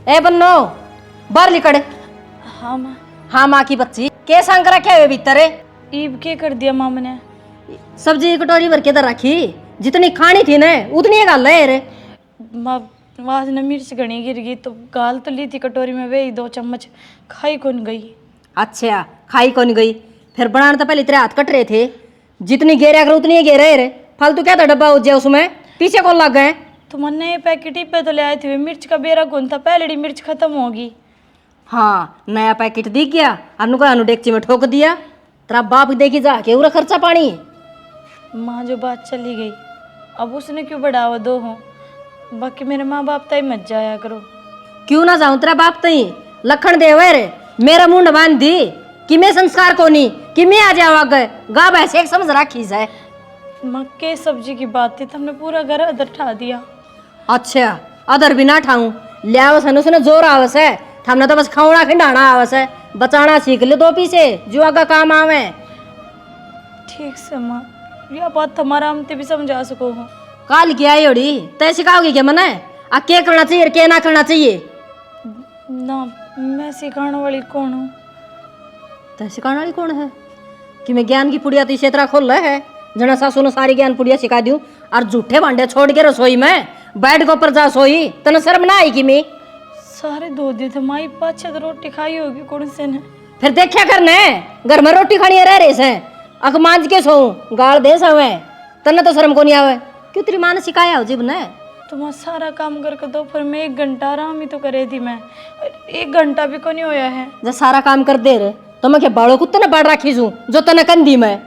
ए बन्नो बाहर लिकड़। हाँ माँ। हाँ माँ की बच्ची के संग रखे हुए भीतर है? ईब के कर दिया माँ मैंने? सब्जी की कटोरी भर के इधर रखी, जितनी खानी थी ना उतनी गाल है रे। माँ आज न मिर्च घनी गिर गई तो गाल तो ली थी कटोरी में, वे 2 चम्मच खाई कौन गई। अच्छा खाई कौन गई? फिर बनाने तो पहले तेरे हाथ कट रहे थे, जितनी गेरा करो उतनी गेरे रे। फालतू क्या था डब्बा हो जाए उसमें, पीछे कौन लग गए? तो मन नए पैकेट ही पे तो ले आए थे, मिर्च का बेरा कौन था, पहले मिर्च खत्म होगी। हाँ नया पैकेट दिख गया, अनु का अनु डेगची में ठोक दिया। तेरा बाप देखी जा के उरा खर्चा पानी। माँ जो बात चली गई अब उसने क्यों बढ़ावा दो हो, बाकी मेरे माँ बाप तय मत जाया करो। क्यों ना जाऊं तेरा बाप तई लखन दे रे, मेरा मुंड बांध दी कि मैं संस्कार को नहीं कि मैं आ जावा गए गा भैंसे एक समझ राखी जाए। मक्के सब्जी की बात थी, हमने पूरा घर अदर ठा दिया। अच्छा अदर भी ना ठाऊं ले आवस है, उसने जोर आवस है, हमने तो बस खावना खिंडाना आवस है। बचाना सीख ले 2 पीसे जो आगा काम आवे। ठीक से माँ, यह बात हमारा हमते भी समझा सको हो। काल की आई ओड़ी तय सिखाओगी क्या मने? आ के करना चाहिए और के ना करना चाहिए? ना मैं सिखाने वाली कौन हूँ? तय सिखाने वाली कौन है कि मैं ज्ञान की पुड़िया तो इसे तरह खोल रहा है जना सासू ने सारी ज्ञान पुड़िया सिखा दूं और झूठे भांडे छोड़ के रसोई में बैठ के ऊपर जा सोई। तने शर्म ना आई कि मैं सारे 2 दिन थे माई, 5-6 तो रोटी खाई होगी कौन से ने। फिर देखा करने घर में रोटी खानी रह रही से अख मांझ के सो गाल दे सवे, तने तो शर्म को नहीं आवे। क्यों तेरी माँ ने सिखाया हो जीव ने? तुम सारा काम करके दोपहर में 1 घंटा आराम ही तो करे थी मैं, 1 घंटा भी को नहीं होया है। जब सारा काम कर दे रे तो मैं बाड़ो कुत्ते ने बाढ़ राखी छू जो तने कंदी में।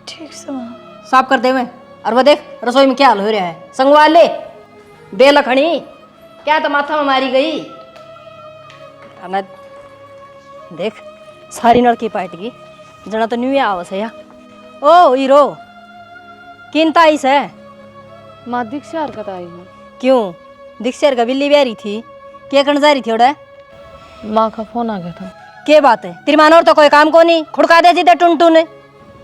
ठीक से माँ साफ कर दे मैं। और वो देख रसोई में क्या हाल हो रहा है, संगवा ले बेलखनी क्या तो माथा में मारी गई। मैं देख सारी नड़की पाट गई जना तो न्यू आवस है या। ओ हीरो किनता इस है? माँ दीक्षा हरकत आई हूँ। क्यों दीक्षर का बिल्ली ब्यारी थी क्या करने जा रही थी? ओड़ा माँ का फोन आ गया था। क्या बात है तेरी मानो और तो कोई काम को नहीं खुड़का दे जीते टुन टुन।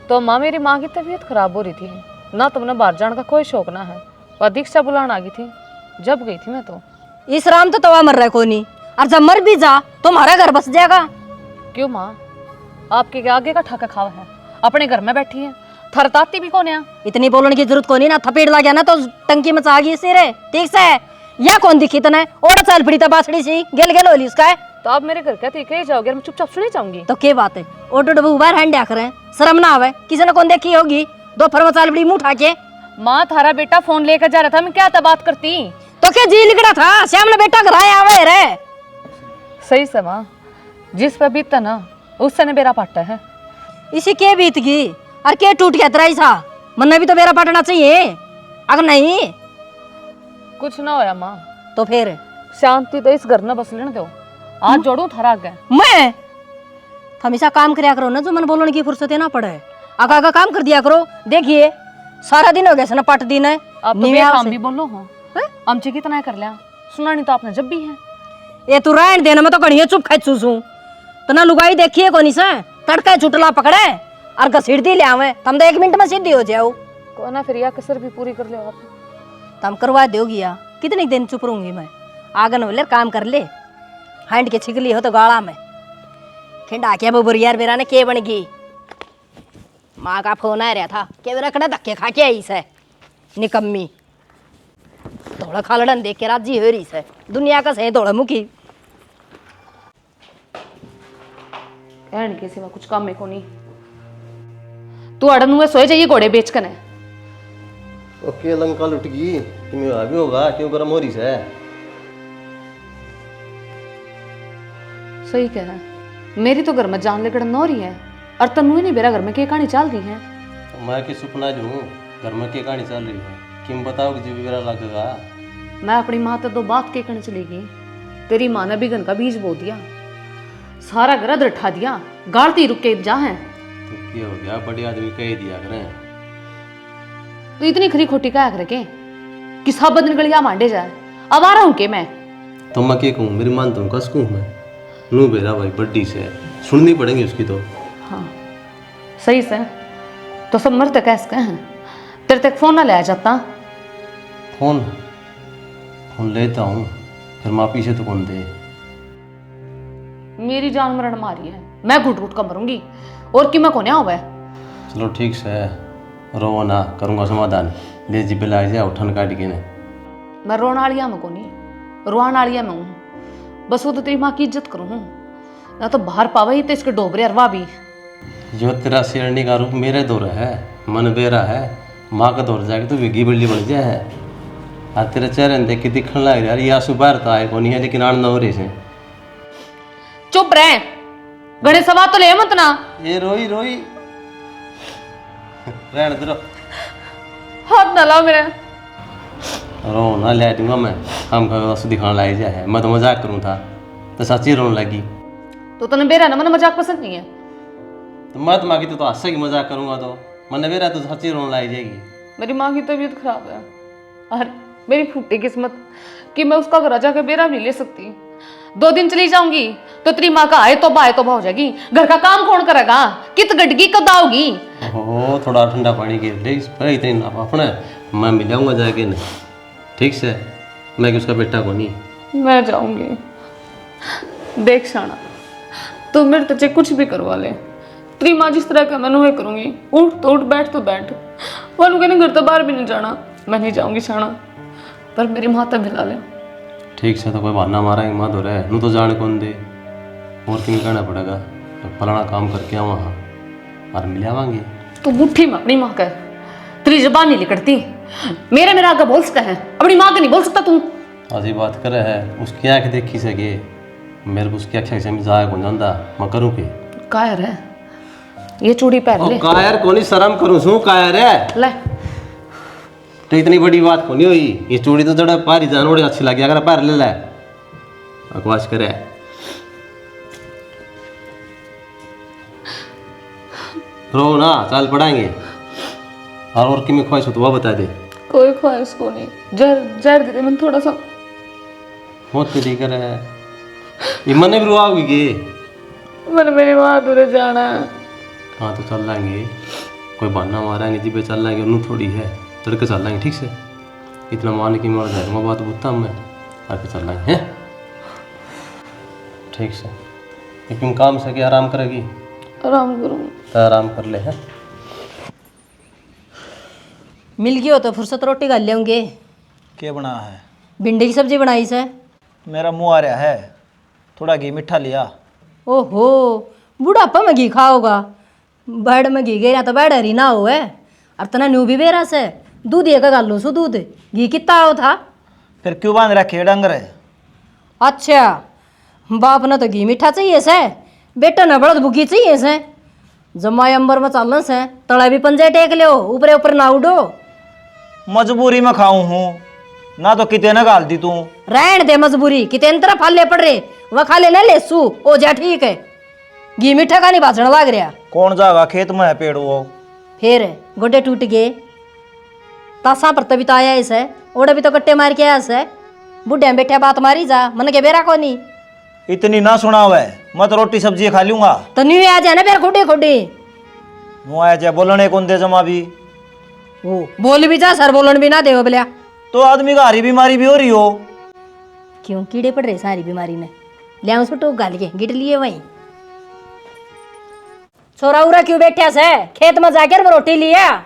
तो माँ मेरी माँ की तबीयत खराब हो रही थी ना, तुमने बाहर जाने का कोई शौक ना है, वह दीक्षा बुलाने आ गई थी, जब गई थी मैं तो। इस राम तो तवा मर रहा है कोई नहीं, और जब मर भी जा तो हमारा घर बस जाएगा। क्यों माँ आपके आगे का ठाका खावा है, अपने घर में बैठी है, थरताती भी कौन है? इतनी बोलने की जरूरत को नहीं ना, थपेड़ लग गया ना तो टंकी में आ गई सिरे। ठीक से या कौन दिखी तने और चाल पड़ी था बासड़ी सी गेल गेल होली उसका है। तो आप मेरे घर कहते कहीं जाओगे, मैं चुपचाप सुनी जाऊंगी। तो क्या बात है ओटो डबू बाहर हैंड करें, शर्म ना आवे? किसी ने कौन देखी होगी दोपहर में चाल पड़ी मुंह उठा के। माँ थारा बेटा फोन लेकर जा रहा था, मैं क्या था बात करती तो क्या जी लिखड़ा था श्याम ने बेटा घर आया आवे रे। सही से माँ जिस पर बीतता ना उससे ने बेरा पाटा है। इसी के बीत गई और के टूट गया तेरा सा, मन भी तो बेरा पाटना चाहिए। अगर नहीं कुछ ना होया माँ तो फिर शांति तो इस घर में बस लेने दो, आज जोड़ू थारा आगे। मैं हमेशा काम करया करो ना, जो मन बोलने की फुर्सत है ना पड़े आगा आगा काम कर दिया करो। देखिए सारा दिन हो गया ना पट दिन है। आप तो बेकाम भी बोलो हो, हमसे कितना कर लिया, सुना नहीं तो आपने जब भी है। ये तू रहन देना, मैं तो कढ़िया चुप खाई छू तो ना लुगाई देखिए कोनी से तड़का छुटला पकड़े और घसीट दी ले आवे, तम तो 1 मिनट में सीधी हो जाओ। को ना फिर या कसर भी पूरी कर ले आप, तम करवा दोगी या कितने दिन चुप रहूंगी मैं? आगन वाले काम कर ले, हैंड के छिकली हो तो गाड़ा में खिंडा के बबुर यार बेरा ने के बन गई। माँ का फोन आ रहा था के रखना धक्के खा के आई से निकम्मी, थोड़ा खालड़न देख के राजी हो रही से दुनिया का सही थोड़ा मुखी। हैंड के सिवा कुछ काम में को नहीं, तू अड़न हुए सोए जाइए घोड़े बेच कर। ओके लंका लुट गई कि मैं भी होगा क्यों गरम हो रही से? सही कह रहा है, मेरी तो घर में जान लेकर न हो रही है और तनु नहीं मेरा घर में के कहानी चल रही है। मैं के सुपना जो घर में के कहानी चल रही है किम बताओ कि जीव मेरा लगेगा। मैं अपनी माँ तो 2 बात के करने चली गई, तेरी माँ ने भी गन का बीज बो दिया, सारा घर अदर ठा दिया, गाड़ती रुक के जा है। तो क्या हो गया, बड़े आदमी कह दिया करें। तो इतनी खरी खोटी क्या करके कि सब दिन गलिया मांडे जाए, अब आ रहा हूँ के मैं। तो मैं क्या कहूँ, मेरी मान तुम कस कहूँ मैं नू बेरा भाई बड्डी से सुननी पड़ेगी उसकी तो। हाँ सही से तो सब मरते कैसे हैं, तेरे तक फोन ना ले जाता। फोन लेता हूँ फिर माँ पीछे तो कौन दे। मेरी जान मरण मारी है, मैं घुट घुट कर मरूंगी और कि मैं कोने हुआ है। चलो ठीक से, रो ना, करूँगा समाधान। ले जी बिला जा उठन काट के ने। मैं रोने वालिया में कोनी, रोने वालिया में हूँ। बस वो तो तेरी माँ की इज्जत करूँ ना, तो बाहर पावा ही तो इसके डोबरे अरवा भी। जो तेरा शेरनी का रूप मेरे दौर है, मन बेरा है, माँ का दौर जाके तो विगी बिल्ली बन जाए है। आज तेरे चेहरे देख के दिखने लग यार, ये आंसू बाहर तो आए को नहीं है, लेकिन आनंद हो रही से। चुप रहे, गणे सवा तो ले मत ना। ये रोई रोई रहने दो, हाथ ना लाओ मेरे। रो ना, ले दूंगा मैं। हम का दिखाने लायक जा है, मैं तो मजाक करूँ था तो सच्ची रोने लगी। तो तने बेरा ना, मन मजाक पसंद नहीं है। तो मत माँ की तो हास्य की मजाक करूंगा, तो मन मेरा तो सच्ची रोने लाई जाएगी। मेरी माँ की तबीयत खराब है और मेरी फूटी किस्मत कि मैं उसका घर जाकर बेरा नहीं ले सकती। 2 दिन चली जाऊंगी तो तेरी माँ का आए तोबा हो जाएगी। घर का काम कौन करेगा? कित गडगी कब आओगी? ओहो, थोड़ा ठंडा पानी के ले इस पर इतनी ना अपना मैं मिलाऊंगा जाके नहीं, ठीक से। मैं कि उसका बेटा को नहीं। मैं जाऊंगी। देख शाना, तू मेरे तुझे कुछ भी करवा ले, तेरी माँ जिस तरह का मैं वही करूंगी। उठ तो उठ, बैठ तो बैठ। वालों कहने घर तो बाहर भी नहीं जाना। मैं नहीं जाऊंगी शाना, पर मेरी माँ तब मिला ले। ठीक से, तो कोई बहाना मारेंगे माँ तो रहे नू तो जाने कौन दे। और क्यों कहना पड़ेगा, तो फलाना काम करके आओ वहाँ और मिल आवांगे। तू मुट्ठी में अपनी माँ कर, तेरी जबान नहीं लिकड़ती। मेरे आगे बोल सकता है, अपनी माँ के नहीं बोल सकता तू। ऐसी बात करे है, उसकी आँख देखी सके, मेरे को उसकी आँख से जाया कौन जानता, मैं करूँ के। कायर है, ये चूड़ी पहन ले। कायर को नहीं, शर्म करूँ सू, कायर है ले। तो इतनी बड़ी बात को नहीं हुई। ये चूड़ी तो जड़ा पारी जान बड़ी अच्छी लगी, अगर पैर ले ले बकवास करे। रो ना, चाल पढ़ाएंगे। और की में ख्वाहिश हो तो वह बता दे। कोई ख्वाहिश को नहीं, जहर दे दे मैं थोड़ा सा। बहुत तेरी करे है, ये मन भी रुआओगी के। मैंने मेरी माँ दूर जाना है। हाँ तो चल लाएंगे, कोई बहाना मारेंगे जी पे चल लाएंगे, उन्हों थोड़ी है, तड़के चल लाएंगे। ठीक से, इतना मारने की मर जाए, मैं बात बुझता मैं आके चल लाएंगे हैं। ठीक से, लेकिन काम से क्या आराम करेगी? आराम करूँ तो आराम कर ले है। मिल गई हो तो फुर्सत रोटी खा लेंगे। क्या बना है? भिंडी की सब्जी बनाई से। मेरा मुँह आ रहा है, थोड़ा घी मिठा लिया। ओहो, बुढ़ापा में घी खाओगा? बड़ में घी गया तो बड़ हरी ना हो है। और तना न्यू भी बेरा से दूध एक गालो सो दूध घी कितना आओ था? फिर क्यों बांध रखे डंगर है? अच्छा, बाप ने तो घी मीठा चाहिए से, बेटा ने बड़द भूखी चाहिए से। जमाई अंबर में चालन से, तड़ा भी पंजे टेक लो, ऊपरे ऊपर ना उड़ो। मजबूरी में खाऊं हूँ ना, तो कितने न गाल दी तू। रहन दे मजबूरी, कितने तरह फाले पड़ रहे, वह खा ले ले सू ओ जा ठीक है। घी मीठा का नहीं भाषण लाग रहा। कौन जाएगा खेत में है पेड़ वो? फिर गोडे टूट गए, तासा पर तभी तो आया इसे, ओड़े भी तो कट्टे मार के आया से। बुढ़े में बैठा बात मारी जा, मन के बेरा को नहीं। इतनी ना सुना हुआ है, मैं तो रोटी सब्जी खा लूंगा। तो न्यू आ जाए ना फिर खुडी खुडी। मुँह आया चाहे बोलने कौन दे जमा भी। वो बोल भी जा, सर बोलन भी ना दे बोलिया। तो आदमी का हरी बीमारी भी हो रही हो। क्यों कीड़े पड़ रहे सारी बीमारी में? लिया उसमें टोक गाल के गिट लिए वहीं। छोरा उरा क्यों बैठा से? खेत में जाकर वो रोटी लिया।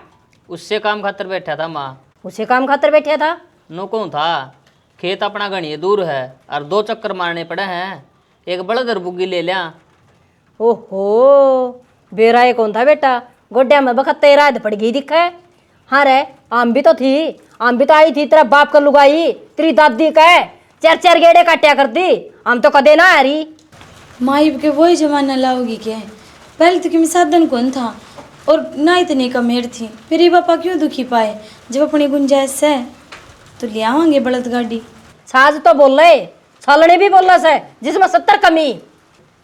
उससे काम खातर बैठा था माँ। उसे काम खातर बैठा था? नो कौन था, खेत अपना घनी दूर है और 2 चक्कर मारने पड़े हैं। एक बड़दर बुग्गी ले लिया। ओहो, बेरा ये कौन था बेटा? गोड्या में बखत रात पड़ गई दिखा है। हाँ रे, आम भी तो थी, आम भी तो आई थी तेरा बाप का लुगाई, तेरी दादी का है। 4 गेड़े काट्या करती, हम तो कदे ना आ रही। माई के वही जमाना लाओगी क्या? पहले तो कि मैं साधन कौन था और ना इतनी कमेर थी, फिर ये पापा क्यों दुखी पाए? जब अपनी गुंजाइश है तो ले आवांगे बलद गाड़ी। साज तो बोल रहे, छलने भी बोल रहा है, जिसमें 70 कमी।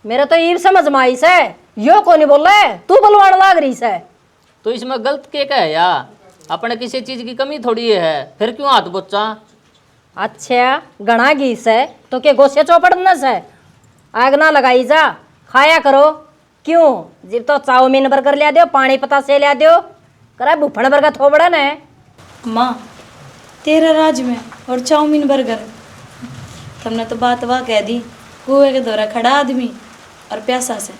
मेरा तो ये समझ में आई से, यो को नहीं बोल रहा, तू बोलवान लाग रही से। तो इसमें गलत क्या है या? अपने किसी चीज की कमी थोड़ी है, फिर क्यों हाथ बोचा? अच्छा, गणा घी से तो के गोसे चौपड़ न से आग ना लगाई जा, खाया करो। क्यों जिब तो चाउमीन बर्गर लिया दो, पानी पता से लिया दो, करा भूफण बर्गर थोबड़ा न। माँ तेरा राज में और चाउमीन बर्गर तुमने तो बात वाह कह दी। कुएं के दौरा खड़ा आदमी और प्यासा से।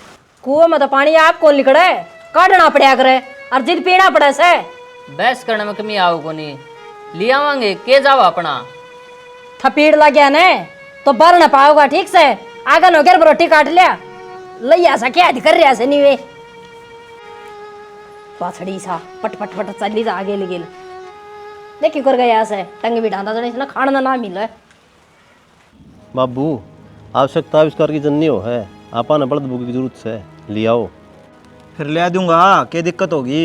कुएं में तो पानी आप कौन लिकड़ा है, काटना पड़ा करे और जिद पीना पड़े से। बहस करने में कमी आओ को नहीं, ले आवांगे के जाओ अपना। थपीड़ लग गया ने तो बर न पाओगा ठीक से। आगन हो गया रोटी काट लिया लैया सा क्या कर रहा से नहीं वे पाछड़ी सा पट पट पट चली जा आगे लगे देखी कर गया से टंग भी ढांदा जने ना खाना ना मिले। बाबू आवश्यकता आविष्कार की जननी हो है, आपा न बड़द बुक की जरूरत है, ले आओ। फिर ले दूंगा, क्या दिक्कत होगी?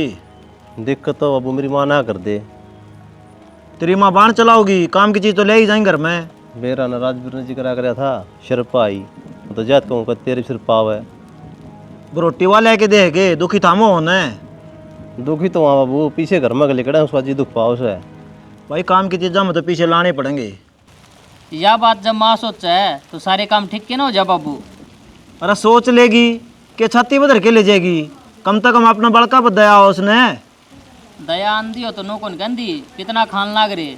दिक्कत तो बाबू मेरी माँ ना कर दे। तेरी माँ बाण चलाओगी, काम की चीज़ तो ले ही जाएंगे घर में। मेरा न राजवीर ने जिक्र कराया था शर्प आई तो जात कहूँ तेरे सिर पाव है। रोटी वाले के देगे दुखी थामो होने। दुखी तो वहाँ बाबू पीछे घर में गले कड़ा उसका जी दुख पाओ से। भाई काम की चीज़ में तो पीछे लाने पड़ेंगे। यह बात जब माँ सोच है तो सारे काम ठीक के ना हो जा बाबू। अरे सोच लेगी कि छाती बदर के ले जाएगी, कम से कम अपना बड़का पर दया हो उसने। दया आंधी हो तो नो कौन गंदी कितना खान लाग रे।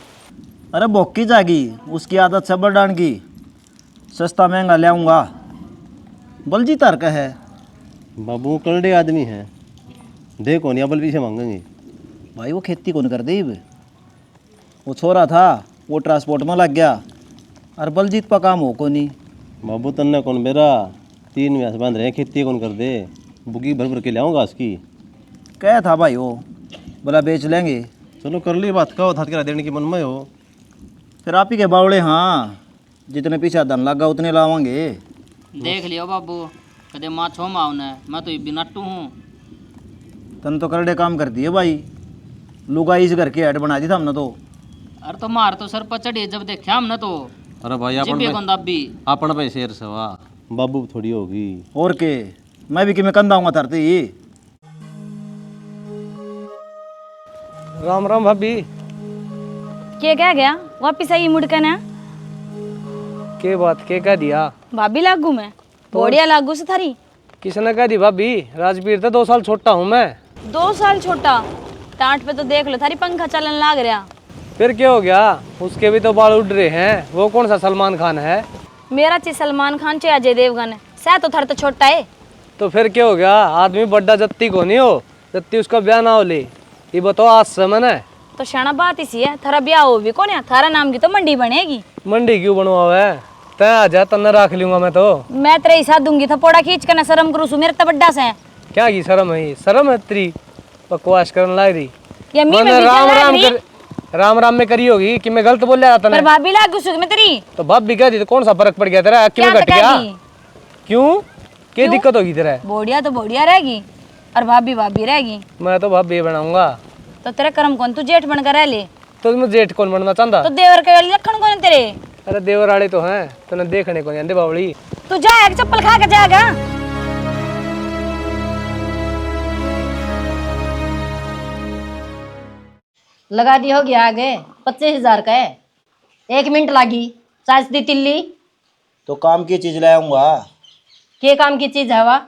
अरे भोकी जाएगी, उसकी आदत सबर डान की। सस्ता महंगा ले आऊँगा, बलजी तार का है। बाबू कलडे आदमी है, देखो नहीं बल पीछे मांगेंगे। भाई वो खेती कौन कर दी, वो छोरा था वो ट्रांसपोर्ट में लग गया और बलजीत का काम हो को नहीं। बाबू तन्ने कौन बेरा 3 व्यास बांध रहे खेती कौन कर दे, बुगी भर भर के ले आऊँगा उसकी। क्या था भाई वो बोला बेच लेंगे। चलो कर ली बात, कहो था देने की मन में हो। फिर आप ही के बावड़े, हाँ जितने पीछे धन लगा उतने लावांगे। देख लियो बाबू कदे माँ छो माँ मैं तो भी नट्टू हूँ। तन तो करड़े काम कर दिए भाई, लुगा इस घर की हेड बना दी था हमने तो। अरे तो मार तो सर पर चढ़ी जब देखा हमने तो। अरे भाई जिब्बे कौन दब्बी अपन भाई शेर सवा बाबू थोड़ी होगी। और के मैं भी कि मैं कंधा हूँ धरती ही। राम राम भाभी। के कह गया वापिस आई मुड़कर ना? के बात के कह दिया? भाभी लागू मैं बढ़िया लागू से थारी। किसने कह दी भाभी? राजवीर तो 2 साल छोटा हूँ मैं। 2 साल छोटा टाट पे तो देख लो थारी पंखा चलन लाग रहा। फिर क्या हो गया? उसके भी तो बाल उड़ रहे हैं। वो कौन सा सलमान खान है? मेरा चे सलमान खान चे अजय देवगन है, सह तो थर तो छोटा है। तो फिर क्या हो गया? आदमी बड्डा जत्ती को नहीं हो, जत्ती उसका ब्याह ना हो ले। ये बताओ आज समय है तो शाना बात इसी है, थारा ब्याह हो भी कौन है? थारा नाम की तो मंडी बनेगी। मंडी क्यों बनवा है? तय आ जा तन्ने रख लूंगा मैं तो। मैं तेरे ही साथ दूंगी था पोड़ा खींच कर ना शर्म करूँ सु मेरे तो बड्डा से। क्या की शर्म है? शर्म है तेरी? बकवास करने लग रही। ये मी में मैंने भी राम चल राम रही। कर राम राम में करी होगी कि मैं गलत बोल रहा था। पर भाभी लागू सुख में तेरी तो भाभी कह दी तो कौन सा फर्क पड़ गया तेरा? क्यों क्या घट गया? कह दी? क्यों क्या दिक्कत होगी तेरा? बोढ़िया तो बोढ़िया रहेगी और भाभी भाभी रहेगी। मैं तो भाभी बनाऊंगा। तो तेरा कर्म कौन, तू जेठ बनकर रह ले। तो मैं जेठ कौन बनना चाहता? तो देवर के वाली लखन कौन है तेरे? अरे देवराड़ी तो हैं, तूने देखने को नहीं आंदे बावली। तू जा एक चप्पल खा के जाएगा। लगा दी होगी आगे 25,000 का है, 1 मिनट लागी चार्ज दी तिल्ली। तो काम की चीज़ ले आऊँगा। के काम की चीज है वा?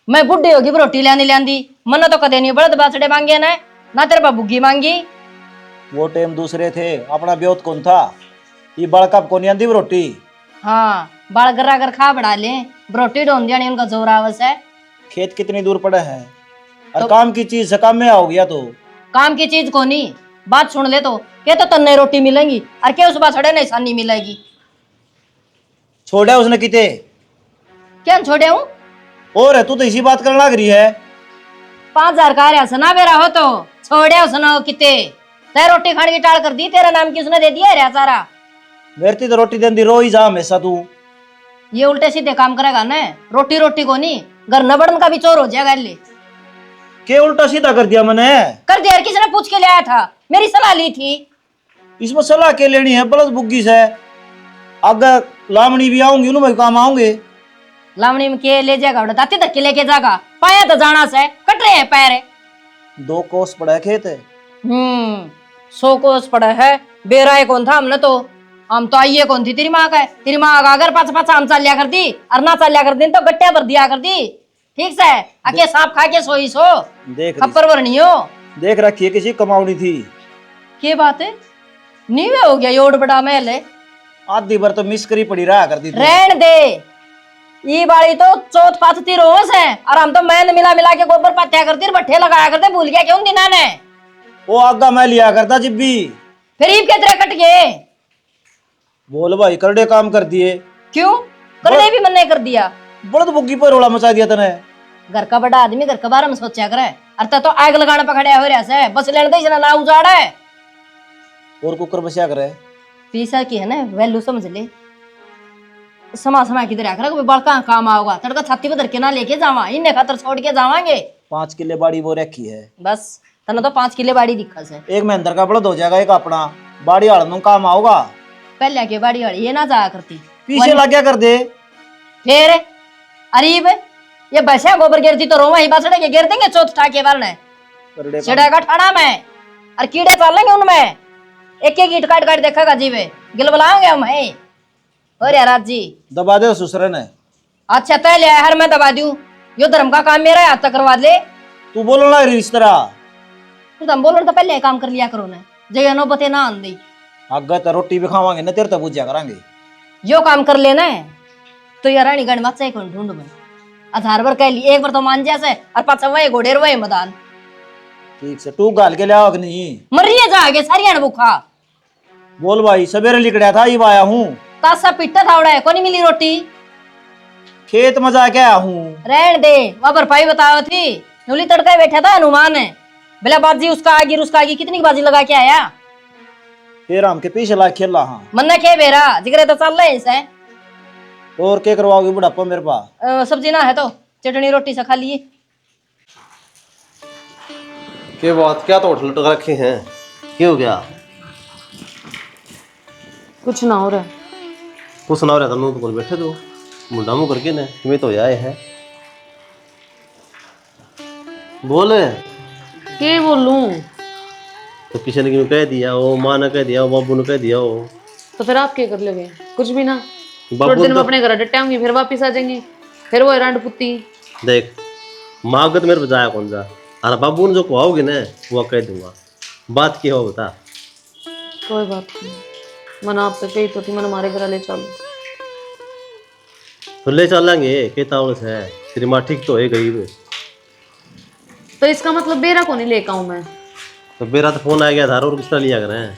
मैं बुढ़ी होगी रोटी लानी लांदी मना तो कदे नहीं बड़द बासड़े मांगे ना तेरे बाबूगी मांगी। वो टाइम दूसरे थे, अपना ब्योत कौन था। ये बड़का को नहीं आंदी रोटी। हाँ बाल गरा कर खा बढ़ा ले, रोटी ढोन दिया उनका जोर आवस है। खेत कितनी दूर पड़ा है और काम की चीज से काम में आओ गया तो काम की चीज को नहीं, बात सुन ले तो के तो तन्ने रोटी मिलेंगी और के उस बासड़े नहीं सानी मिलेगी। छोड़ा उसने किते क्या छोड़े हूँ? और है तू तो इसी बात करने लग रही है। 5,000 का रहा सुना बेरा हो तो छोड़े सुना किते ते रोटी खाने की टाल कर दी, तेरा नाम की उसने दे दिया रहा सारा। मेरी तो रोटी देंदी रो ही जा हमेशा तू। ये उल्टे सीधे काम करेगा ना, रोटी रोटी को नहीं घर न बढ़न का भी चोर हो जाएगा। ले के उल्टा सीधा कर दिया मैंने? कर दिया, किसने पूछ के ले आया था? मेरी सलाह ली थी। इसमें सलाह के लेनी है बलद बुग्गी से। अगर लामणी भी आऊंगी उन्होंने भाई काम आऊंगे। लावणी में के ले जाएगा दाती धक्के लेके जाएगा, पाया तो जाना से कट रहे हैं पैर। 2 कोस पड़ा है खेत। 100 कोस पड़ा है। बेराए कौन था हमने तो, हम तो आइए कौन थी तेरी माँ का। तेरी माँ का अगर पाचा पाचा हम चल लिया कर दी और ना चल लिया कर दी तो गट्टिया भर दिया कर दी। ठीक से आके सांप खा के सोई सो देख खप्पर भर नहीं हो। देख रखिए किसी कमावनी थी। के बात है नीवे हो गया योड़ बड़ा महल है। आधी बार तो मिस करी पड़ी रहा करती थी। रहन दे, ये बाड़ी तो चौथ पाथती रोज है और हम तो मैन मिला मिला के गोबर पत्या करती भट्ठे लगाया करते, भूल गया क्यों दिना ने? वो आगा मैं लिया करता जब भी। फिर ईब के तरह कट गए। बोल भाई करड़े काम कर दिए। क्यों करने भी मन नहीं कर दिया? बड़ा तो बुग्गी पर रोला मचा दिया तने। घर का बड़ा आदमी घर के बारे में सोचा करे, अरे तो आग लगाने पकड़े हो रहा से, बस लेने दे इतना ना उजाड़ा है। और कुकर बसिया करे पीसा की है ना वैल्यू समझ ले, समा समा किधर आकर कोई बड़का काम आओगा, तड़का छाती पे धर के ना लेके जावा, इन्हें खातर छोड़ के जावांगे। 5 किले बाड़ी वो रखी है। बस तना तो 5 किले बाड़ी दिखा से। एक महेंद्र का बड़द हो जाएगा, एक अपना बाड़ी हाड़न काम आओगा। पहले के बाड़ी वाली ये ना जाया करती, पीछे लग गया कर दे। फिर अरीब ये भैंसिया गोबर गिरती तो रोवा ही बासड़े के गिर देंगे चौथ ठाके वाले करड़े चिड़ेगा ठाड़ा में और कीड़े चालेंगे उनमें, एक एक ईट काट काट देखेगा जीवे गिलबलाएंगे हम है। और यार जी दबा दे ससुर ने। अच्छा तय ले हर मैं दबा दूं, यो धर्म का काम मेरा हाथ तक करवा ले। तू बोलो ना रिश्तेरा तो हम बोलो तो पहले काम कर लिया करो ना, जय नौबते ना आंदी। आगे तो रोटी भी खावांगे ना, तेरे तो पूजा करांगे। जो काम कर लेना है तो यार रानी गण मत से कौन ढूंढ में आधार पर कह ली, एक बार तो मान जा से और पाछा वही घोड़े वही मैदान। ठीक से तू गाल के ले आओ कि नहीं? मरिए जागे सारिया भूखा। बोल भाई सवेरे लिखड़ा था ये आया हूँ, तासा पिट्टा था उड़ा कोनी मिली रोटी, खेत में जाके आया हूँ। रहन दे वहां पर भाई बताओ थी, नूली तड़का बैठा था हनुमान है, भला बाजी उसका आगे कितनी बाजी लगा के आया? फिर हम के पीछे ला खेला। हाँ मन्ना के बेरा जिगरे तो चल रहे इसे। और क्या करवाओगे बुढ़ापा मेरे पास? सब्जी ना है तो चटनी रोटी से खा लिए। के बात क्या तो होटल लटका रखे हैं, क्या हो गया? कुछ ना हो रहा है। कुछ ना हो रहा था, मुंह तो बोल बैठे तो मुंडा मुंह करके ना तुम्हें तो आए हैं। बोले के बोलूं? तो किसी ने क्यों कह दिया हो, माँ ने कह दिया हो, बाबू ने कह दिया हो। तो फिर आप क्या कर लोगे? कुछ भी ना, थोड़े बाबू दिन में तो अपने घर डटे होंगी, फिर वापिस आ जाएंगे, फिर वो रंड पुत्ती। देख माँ को तो मेरे बजाया कौन सा, और बाबू ने जो कहोगे ना वो कह दूंगा। बात क्या हो बता? कोई बात नहीं, मन आप पे कही तो थी, मन हमारे घर ले चलो। तो ले चलेंगे कहता हूँ से, तेरी माँ ठीक तो है गरीब। तो इसका मतलब बेरा को नहीं लेकर आऊं मैं? तो मेरा तो फोन आ गया था, और किस तरह लिया करें?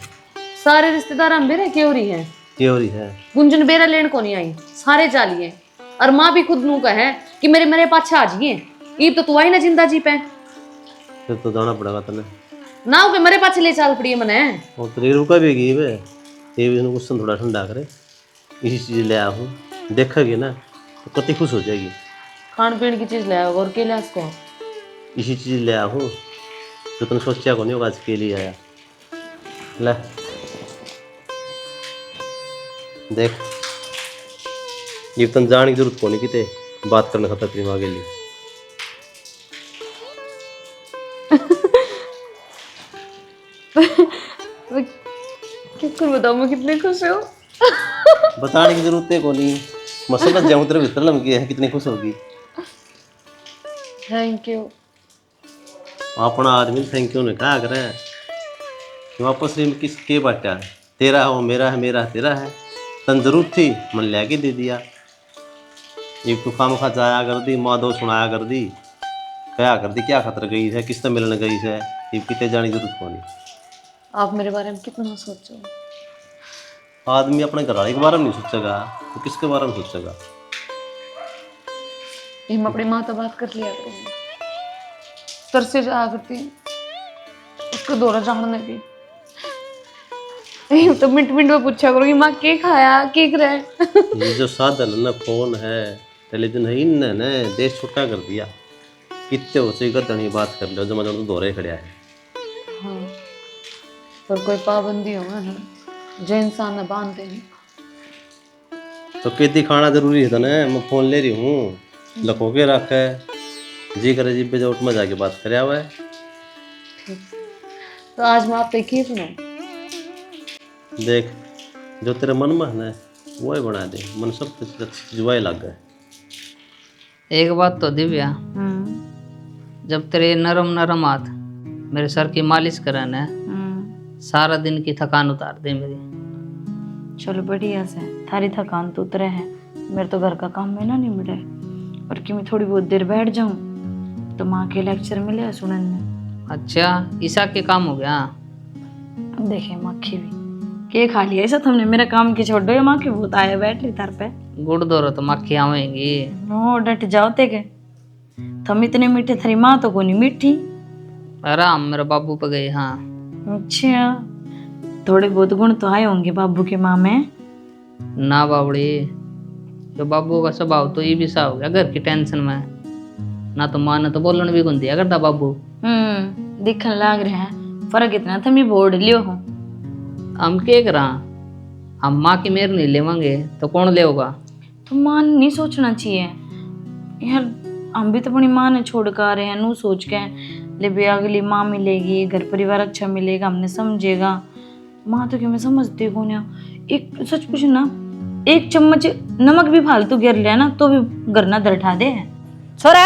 सारे रिश्तेदार हम बेरे क्यों रही है? क्या हो रही है? गुंजन बेरा लेन को नहीं आई, सारे चालिए। और माँ भी खुद नू कहे कि मेरे मेरे पाछे आ जाइए, ईब तो तू आई ना जिंदा जी पे। फिर तो जाना पड़ेगा तने ना हो के मेरे पाछे ले चल पड़ी है मने। और तेरी रुका भी गई वे, ये भी कुछ थोड़ा ठंडा करे, इसी चीज ले आया हूँ, देखेगी ना तो कति खुश हो जाएगी। खान पीन की चीज ले आओ, और के ले इसको? इसी चीज ले आया हूँ जो तुमने सोचा को नहीं होगा, आज के लिए आया। ले देख, ये तुम जाने की जरूरत को नहीं किते बात करने खाता तेरी माँ के लिए। क्या कर बताऊं मैं कितने खुश हूँ। बताने की जरूरत है को नहीं, मैं समझ जाऊँ तेरे भीतर लमकी है कितनी खुश होगी। Thank you. अपना आदमी थैंक यू ने कहा करें कि वापस में किस के बाटा है, तेरा हो मेरा है, मेरा है तेरा है। तन जरूरत थी मन ले के दे दिया। एक तो काम खा जाया कर दी, माँ दो सुनाया कर दी, क्या कर दी, क्या खतर गई है, किससे मिलने गई है, ये कितने जाने की जरूरत को नहीं। आप मेरे बारे में कितना सोचो? आदमी अपने घरवाले के बारे में नहीं सोचेगा तो किसके बारे में सोचेगा? हम अपनी माँ तो बात कर लिया करूँगी, तरसे जाया करती हूँ उसको दौरा जानने भी। तो मिनट मिनट में पूछा करूँगी माँ के खाया के करे। ये जो साधन है ना, फोन है, टेलीविजन है, इन ने देश छुट्टा कर दिया। कितने हो सही गदनी बात कर लो, जमा तो दौरे खड़िया है। हाँ, पर कोई पाबंदी हो ना जो इंसान न बांधते हैं। तो खेती खाना जरूरी है ना, मैं फोन ले रही हूँ, लखो के रख है, जी करे जी पे जो में जाके बात करे हुआ है। तो आज मैं आप पे की सुनो। देख जो तेरे मन में है ना वो ही बना दे, मन सब जुआई लग गए। एक बात तो दिव्या, जब तेरे नरम नरम हाथ मेरे सर की मालिश कराना है, सारा दिन की थकान उतार दे मेरी। चलो बढ़िया से थारी थकान तो उतरे है, मेरे तो घर का काम में ना नहीं मिले, और कि मैं थोड़ी बहुत देर बैठ जाऊं तो माँ के लेक्चर मिले सुनने। अच्छा, ईसा के काम हो गया। देखे मक्खी भी के खा लिया ऐसा तुमने, मेरा काम की छोड़ दो, ये माँ की भूत आया बैठ ली तार पे। गुड़ दो तो मक्खी आवेंगी। नो डट जाओ ते के, तुम इतने मीठे, थारी माँ तो कोनी मीठी। आराम मेरे बाबू पे गए। हाँ अच्छा, थोड़े बहुत गुण तो आए होंगे बाबू के माँ में। ना बाबड़ी, तो बाबू का स्वभाव तो ये भी सा हो गया घर की टेंशन में। ना तो माँ ने तो बोलन भी कौन दिया करता बाबू। दिखन लाग रहा है फर्क इतना था, मैं बोर्ड लियो हूँ। हम क्या करा, हम माँ की मेहर नहीं लेवांगे तो कौन लेगा। तो माँ ने नहीं सोचना चाहिए यार, हम भी तो अपनी माँ ने छोड़ कर आ रहे हैं, नू सोच के ले बे अगली माँ मिलेगी, घर परिवार अच्छा मिलेगा, हमने समझेगा। माँ तो क्यों मैं समझती कौन है। एक सच पूछ ना, एक चम्मच नमक भी फालतू गिर लिया ना तो भी घर ना दरठा दे। छोरा,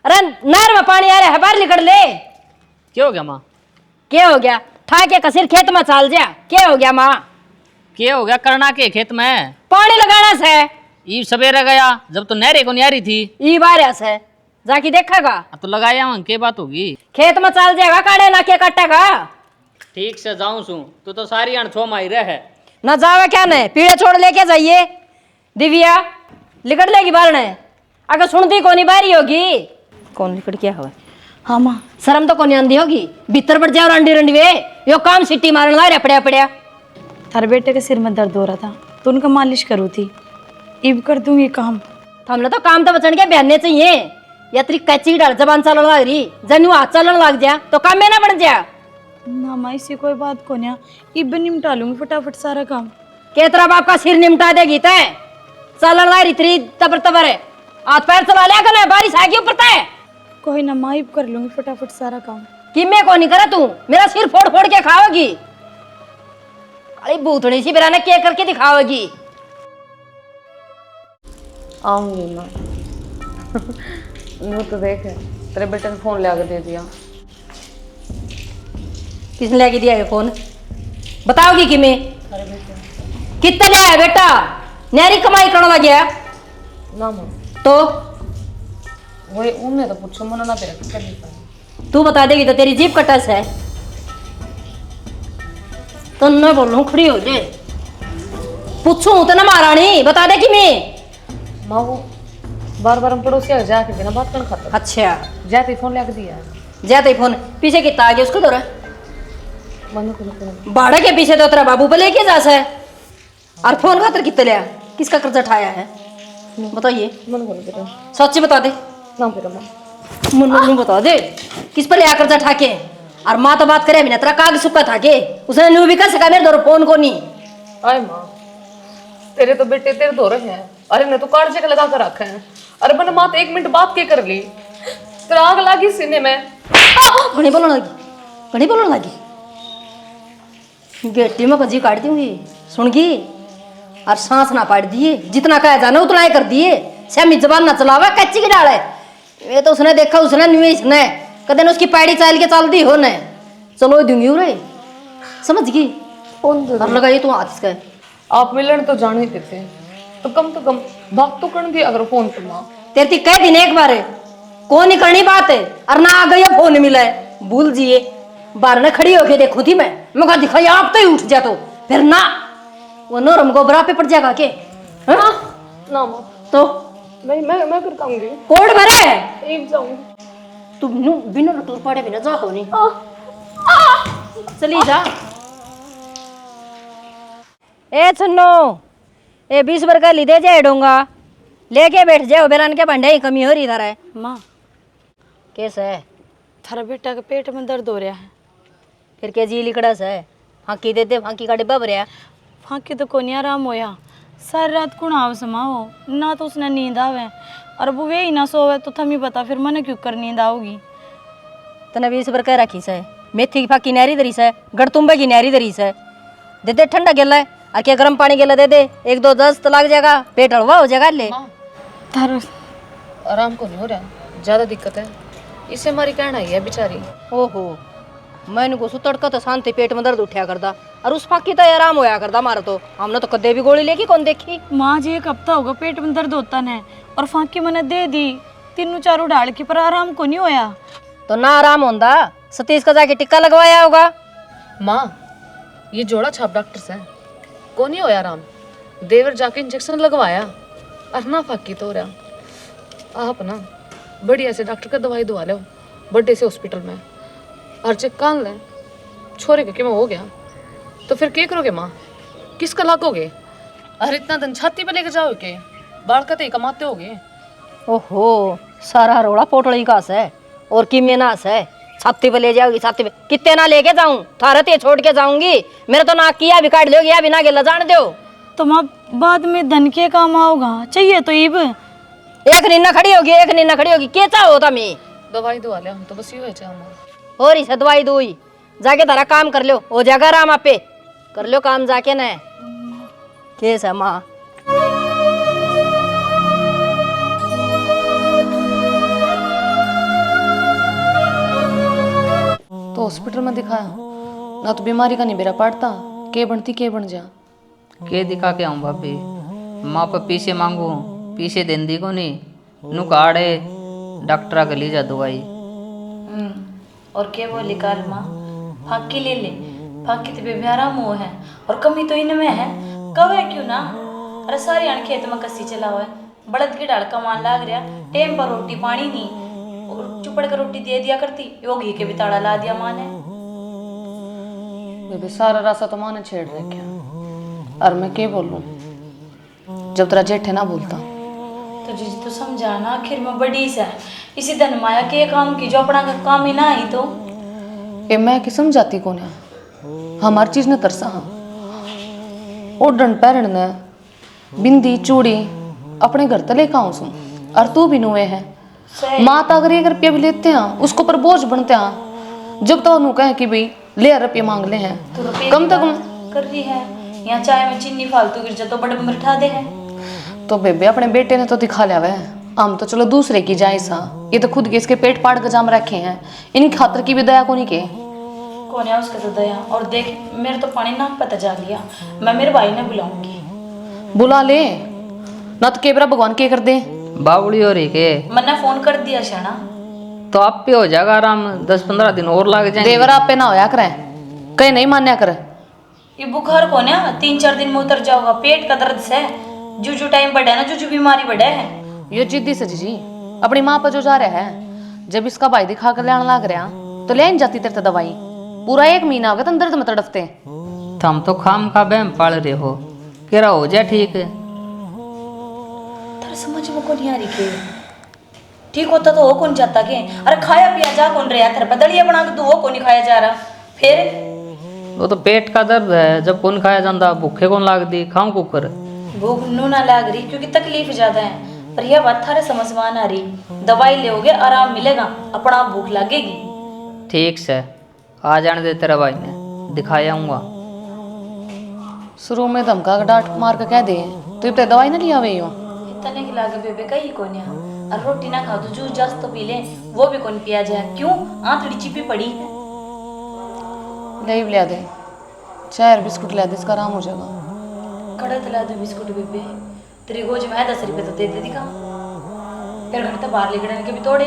अरे नहर में पानी आ रहा है, बाहर निकल ले। क्या हो गया माँ? क्या हो गया? ठाके कसिर खेत में चाल जा। क्या हो गया माँ? क्या हो गया? करना के खेत में पानी लगाना से। ई सवेरे गया जब तो नहरे को नहीं आ रही थी। ई बार से जाके देखेगा तो लगाया वहाँ के बात होगी। खेत में चाल जाएगा, काटे ना के काटेगा। ठीक से जाऊं सू, तू तो सारी अण छो माई रहे। न जावे क्या ने, पीड़े छोड़ लेके जाइए। दिव्या लिकड़ लेगी बाहर ने, अगर सुनती कोनी बारी होगी। कौन लिकड़ क्या हुआ? हाँ माँ, शर्म तो कोनी आंदी होगी, भीतर बढ़ जाओ रंडी रंडी वे। यो काम सिट्टी मारन ला रे पड़या पड़या। थारे बेटे के सिर में दर्द हो रहा था तो उनका मालिश करू थी, इब कर दूंगी काम। हमने तो काम तो बचन के बहने चाहिए। या तेरी कच्ची डाल जबान चलन लग रही, जनु हाथ चलन लग जा तो काम में ना बन जा। ना माँ इससे कोई बात को नहीं, इब निपटा लूंगी फटाफट सारा काम। केतरा बाप का सिर निमटा देगी तय। चलन लग रही तेरी तबर तबर है, हाथ पैर चला लिया कर, बारिश आएगी ऊपर तय। कोई ना माँ, इब कर लूंगी फटाफट सारा काम। किम्मे को नहीं करा तू, मेरा सिर फोड़ फोड़ के खाओगी। अरे भूतड़ी सी बेरा ने क्या करके दिखाओगी। आऊंगी माँ। वो तो देख तेरे बेटे ने फोन ला के दे दिया। किसने लेके दिया है फोन? बताओगी कि मैं कितना लिया है बेटा? नहरी कमाई करने लग गया ना माँ, तो वही उन्हें तो पूछो, मना ना तेरे कर नहीं पाया। तू बता देगी तो तेरी जीभ कटस है। तो मैं बोल रहा हूँ खड़ी हो जाए, पूछूं तो ना महारानी बता दे कि मैं। माँ वो बार बार हम पड़ोसी जाके बिना बात करना खाता। अच्छा जाते फोन ला के दिया। जाते ही फोन पीछे कितना आ गया उसको दौरा मनु को बाड़ा के पीछे तो तेरा बाबू पे लेके जा है। और फोन खातर कितना लिया, किसका कर्जा उठाया है बताइए? मनु को बेटा सच्ची बता दे। ना बेटा माँ, मुन्नू बता दे किस पर लिया कर्जा ठाके। और माँ तो बात करे बिना तेरा काग सुखा था के उसने न्यू भी कर सका मेरे दौर फोन को नहीं। आए माँ तेरे तो बेटे तेरे दो रहे हैं, अरे ने तो कार्ड चेक लगा कर रखा है। अरे मैंने माँ तो 1 मिनट बात के कर ली, तेरा आग लगी सीने में। घनी बोलने लगी, घनी बोलने लगी। बेटी में कजी काट दूंगी सुन गई। और सांस ना पाट दिए, जितना कहा जाना उतना ही कर दिए। श्यामी जबान ना चलावा, कच्ची की डाल है। ये तो उसने देखा, उसने न्यू इसने कदे उसकी पैड़ी चाल के चल दी हो न। चलो दूंगी उरे, समझ गई? और लगाइए तू हाथ इसका। आप मिलन तो जान ही देते तो कम बात तो कर दिया अगर फोन पे माँ। तेरे थी कह दिन एक बार कौन ही करनी बात है, और ना आ गई फोन मिला है भूल जिए। बार ने खड़ी होके देखो थी मैं कहा दिखाई आप तो ही उठ जा, तो फिर ना वो नरम गोबरा पे पड़ जाएगा के। हाँ? ना माँ तो नहीं, मैं कर पाऊंगी। कोड भरे एक जाऊंगी तू बिना लटूर पड़े बिना जा को नहीं। चली जा। ए सुनो, ए 20 वर्ग का लीधे जाए डोंगा लेके बैठ जाओ, बेरान के भंडे ही कमी हो रही इधर है। माँ कैसा है? थारा बेटा के पेट में दर्द हो रहा है। फिर के जी लिकड़स है, फांकी दे दे, फांकी का डिब्बा भरया। फांकी तो कोनी आराम होया, सारी रात कुण आव समाओ ना, तो उसने नींद आवे और वो वे ही ना सोवे तो थमी पता फिर मने क्यों कर नींद आओगी। तने 20 वर्ग का रखी से, मेथी की फांकी नहरी दरी से, गड़तुंबे की नहरी दरी से दे दे, ठंडा गेला है और क्या गर्म पानी गेला दे दे, 1-2 दस्त तो लग जाएगा, पेट हलवा हो जाएगा। ले थारा आराम को नहीं हो रहा, ज्यादा दिक्कत है, इससे हमारी कहना ही है बेचारी। ओहो मैंने को तड़का तो शांति पेट में दर्द उठा करदा और उस फाकी तो आराम होया करदा मारा तो हमने तो कदे भी गोली लेके कौन देखी। माँ जी एक हफ्ता होगा पेट में दर्द होता है और फांकी मैंने दे दी 3-4 डाल की, पर आराम को नहीं होया। तो ना आराम होंदा सतीश का जाके टिक्का लगवाया होगा। माँ ये जोड़ा छाप डॉक्टर से को नहीं होया आराम, देवर जाके इंजेक्शन लगवाया और ना फाकी तो हो रहा। आप ना बढ़िया से डॉक्टर का दवाई दवा लो बड़े से हॉस्पिटल में और चेक कान लें। छोरे के हो गया तो फिर क्या करोगे माँ, किसका लागोगे? अरे इतना दिन छाती पे लेके जाओगे के बाल कते कमाते होगे। ओहो सारा रोड़ा पोटड़ी का है और की मेनास है। छाती पे ले जाओगी, छाती पे कितने ना लेके जाऊं, थारे ते छोड़ के जाऊंगी। मेरा तो नाक किया भी काट लोगी या बिना गेला जान दो। तो माँ बाद में धन के काम आओगा, चाहिए तो ईब एक नीना खड़ी होगी, एक नीना खड़ी होगी, क्या चाहो तमी? दवाई दवा ले हम तो बस ये चाह और इसे दवाई दोई जाके तारा काम कर लो, हो जाएगा आराम आपे कर लो काम जाके न। केस है माँ तो हॉस्पिटल में दिखाया ना तो बीमारी का नहीं बेरा पड़ता, के बनती के बन जा। के दिखा के आऊँ भाभी, माँ पे पीछे मांगू पीछे देन दी को नहीं नु काड़े डॉक्टर का ली जा दवाई। और क्या बोली काल माँ, फाकी ले ले, फाकी तो बेबी आराम हो है और कमी तो इनमें है, कब है क्यों ना। अरे सारी अण खेत में कसी चला हुआ है, बड़द की डाल कमान लाग रहा, टेम पर रोटी पानी नहीं और चुपड़ कर रोटी दे दिया करती, वो घी के भी ताड़ा ला दिया माँ ने। बेबे सारा रास्ता तो माँ ने छेड़ रखा और मैं क्या बोलूं जब तेरा जेठ है ना बोलता। तो जीजी तो समझाना आखिर में बड़ी सा इसी धन माया के काम की जो अपना का काम ही ना आई तो ए मैं कि समझाती कौन है, हमार चीज ने तरसा हाँ ओडन पैरण ने बिंदी चूड़ी अपने घर तले का सुन और तू भी नुए है माता अगर 1 रुपया भी लेते हैं उसको पर बोझ बनते हैं। जब तो उन्होंने कहे कि भाई ले रुपये मांग ले हैं तो रुपये कम तक कर रही है। यहाँ चाय में चीनी फालतू गिर जाए तो बड़े मिठा दे है। तो बेबे अपने बेटे ने तो दिखा लिया है, हम तो चलो दूसरे की जाए सा, ये तो खुद के इसके पेट पाड़ के जाम रखे हैं, इनकी खातर की भी दया को नहीं के कौन है उसका तो दया। और देख मेरे तो पानी नाक पता जा लिया, मैं मेरे भाई ने बुलाऊंगी। बुला ले ना तो केबरा भगवान के कर दे। बावड़ी हो रही के मैंने फोन कर दिया शाना, तो आप पे हो जाएगा आराम, 10-15 दिन और लग जाएंगे। देवर आप पे ना होया करे, कहीं नहीं मान्या करे। ये बुखार कौन है 3-4 दिन में उतर जाओगा, पेट का दर्द से जूजू टाइम बढ़ा ना, जूजू बीमारी बढ़े है। ये जिद्दी से जी अपनी माँ पर जो जा रहा है, जब इसका भाई दिखा कर लेने लग रहा तो ले जाती तेरे दवाई, पूरा 1 महीना हो गया तुम दर्द में तड़पते। तो हम तो खाम खा बहम पाल रहे हो, केरा हो जाए ठीक है। तेरे समझ में कौन आ रही के ठीक होता तो हो कौन जाता के। अरे खाया पिया जा कौन रहा तेरे पदड़िया बना के तू वो कौन नहीं खाया जा रहा। फिर वो तो पेट का दर्द है, जब कौन खाया जाता भूखे कौन लाग दी, खाऊं कुकर। भूख नू ना लाग रही क्योंकि तकलीफ ज्यादा है, पर यह बात थारे समझ में आ रही। दवाई लोगे आराम मिलेगा, अपना आप भूख लगेगी। ठीक से आ जाने दे तेरा भाई ने, दिखाया आऊंगा। शुरू में धमका के डांट मार के कह दे तो ये दवाई ना लिया हुई हो। इतने की लागे बेबे कहीं कौन है। और रोटी ना खाओ तो जूस जास तो पी ले, वो भी कौन पिया जाए। क्यों आंतड़ी चिपी पड़ी है। ले लिया दे, चाय और बिस्कुट लिया दे, इसका आराम हो जाएगा। कड़ा तला दो बिस्कुट बेबे, तेरी गोज में है 10 रुपये तो दे दे दिखा। फिर घर तो बाहर लेकर के भी तोड़े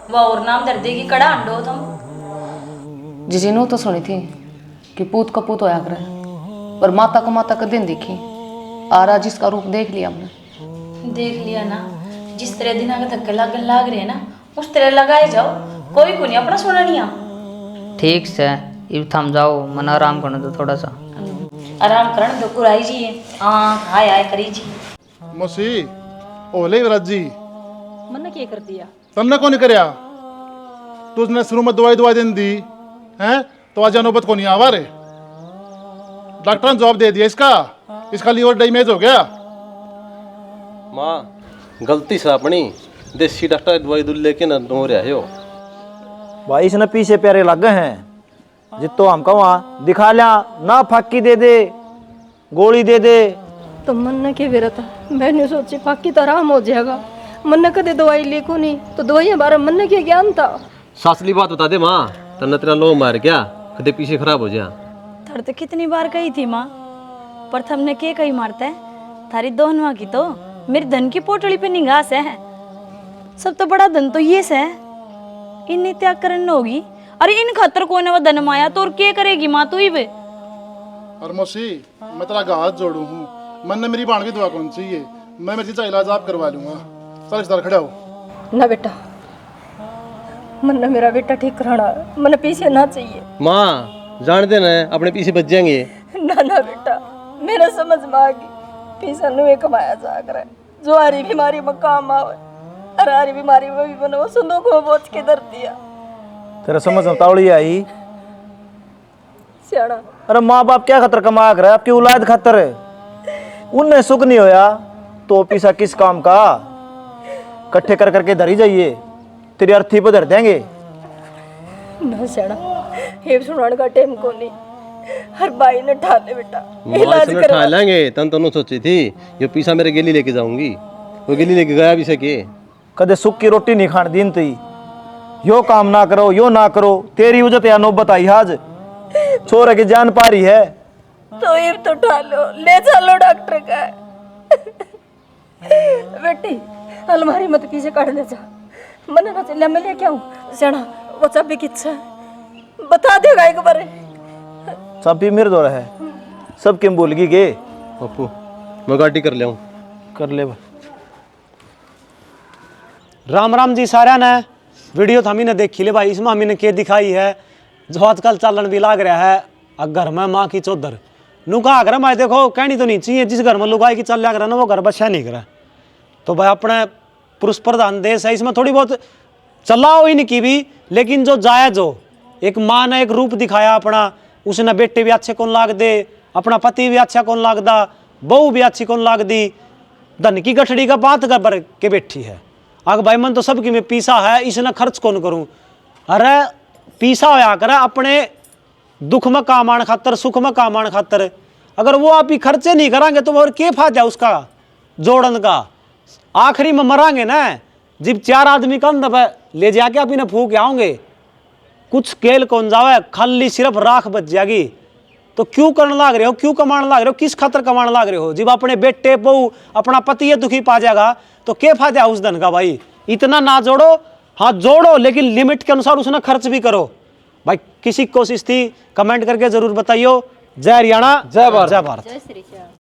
वह और नाम दर देगी कड़ा अंडो तुम। जीजी ने तो सुनी थी कि पूत का पूत होया करे, पर माता को माता का दिन देखी आरा जिसका रूप देख लिया हमने। देख लिया ना, जिस तरह दिन आगे धक्के लागन लाग रहे हैं ना उस तरह लगाए जाओ, कोई को नहीं अपना सोना नहीं आ। ठीक से इब थम जाओ, मन आराम करने दो थोड़ा सा। आराम करन दो कुराई जी हाय हाय करी जी। मसी ओले विराज जी मन क्या कर दिया तन्ने को नहीं करया, तुझने शुरू में दवाई देन दी हैं तो आज नौबत को नहीं आवा रे। डॉक्टर ने जवाब दे दिया इसका लीवर डैमेज हो गया। माँ गलती से अपनी देसी डॉक्टर दवाई दूध लेके न हो रहा हो भाई इसने पीछे प्यारे लग गए हैं, जितो हमका वहाँ दिखा लिया ना, फाकी दे दे गोली दे दे। तो मन के बेरा था, मैंने सोची फाकी तो आराम हो जाएगा। मन कदे दवाई लेको नहीं तो दवाइयाँ बारह मन के ज्ञान था। सासली बात बता दे माँ, तन्ने तेरा लो मार गया कदे पीछे खराब हो जा। थर तो कितनी बार कही थी माँ, पर थमने के कही मारता है। थारी दोनवा की तो मेरी धन की पोटली पे निगाह से है। सब तो बड़ा धन तो ये से इन्हें त्याग करना होगी। अरे इन खातर कोने वो धन माया तो और क्या करेगी माँ तू ही बे। और मौसी मैं तेरा हाथ जोड़ू हूँ, मन ने मेरी बाण की दुआ कौन चाहिए, मैं मेरी चाहे इलाज आप करवा लूंगा। चल इस तरह खड़ा हो। ना बेटा, मन ने मेरा बेटा ठीक कराना, मन पीछे ना चाहिए। माँ जान देना अपने पीछे बच जाएंगे। ना बेटा, मेरा समझ में आ गई। पीछा नुए कमाया जा करे जो हरी बीमारी में काम आवे, और हरी बीमारी में भी बनो संदूक में बोझ के धर दिया। तेरा समझ में तावड़ी आई। सियाड़ा अरे माँ बाप क्या खतर कमा कर आपकी औलाद खतर है, उनने सुख नहीं होया तो पीसा किस काम का। इकट्ठे कर करके धरी जाइए, तेरी अर्थी पे धर देंगे। ना सियाड़ा, ये सुनाने का टाइम को नहीं। हर भाई ने ठाले बेटा, इलाज माँ करवा। लेंगे तन तनु सोची थी ये पीछा मेरे गेली लेके जाऊंगी, वो गेली लेके गया भी सके। कदे सुख की रोटी नहीं खान दीन तुई, यो काम ना करो यो ना करो, तेरी वजह या नौबत आई आज। छोरे की जान पा रही है तो ये तो ठालो, ले चलो डॉक्टर का। बेटी अलमारी मत पीछे काट ले जा, मन ना चलिया मैं लेके आऊं। सियाड़ा वो चाबी किच्छा है, बता देगा एक बार। चाबी मेरे द्वारा है, सब किम बोल गई गे। पप्पू मैं गाड़ी कर ले कर ले बा। राम राम जी सारा ने वीडियो तो हमी ने देखी ले भाई, इसमें हमी ने के दिखाई है जो आजकल चलन भी लाग रहा है। घर में माँ की चौधर नुका कर मैं देखो कहनी तो नहीं चाहिए, जिस घर में लुगाई की चल रहा ना वो घर बच्चा नहीं करा। तो भाई अपने पुरुष प्रधान देश है, इसमें थोड़ी बहुत चलाओ इनकी भी, लेकिन जो जायज हो। एक माँ ने एक रूप दिखाया अपना, उसने बेटे भी अच्छे कौन लाग दे, अपना पति भी अच्छा कौन लागदा, बहू भी अच्छी कौन लाग दी, धन की गठड़ी का बात कर के बैठी है। आग भाई मन तो सबकी में पीसा है, इसने खर्च कौन करूं। अरे पीसा होया करे अपने दुख में काम आने खातर, सुख में काम आने खातर। अगर वो आप ही खर्चे नहीं करांगे तो और क्या फायदा उसका जोड़न का। आखिरी में मरांगे ना, जब 4 आदमी कंध पे ले जाके आप इन्हें फूक आओगे, कुछ केल कौन जावे, खाली सिर्फ राख बच जाएगी। तो क्यों करने लाग रहे हो, क्यों कमाने लाग रहे हो, किस खातर कमाने लाग रहे हो। जब अपने बेटे बहू अपना पति ये दुखी पा जाएगा तो क्या फायदा उस धन का। भाई इतना ना जोड़ो, हाँ जोड़ो लेकिन लिमिट के अनुसार उसने खर्च भी करो। भाई किसी कोशिश थी कमेंट करके जरूर बताइयो। जय हरियाणा, जय भारत, जय भारत।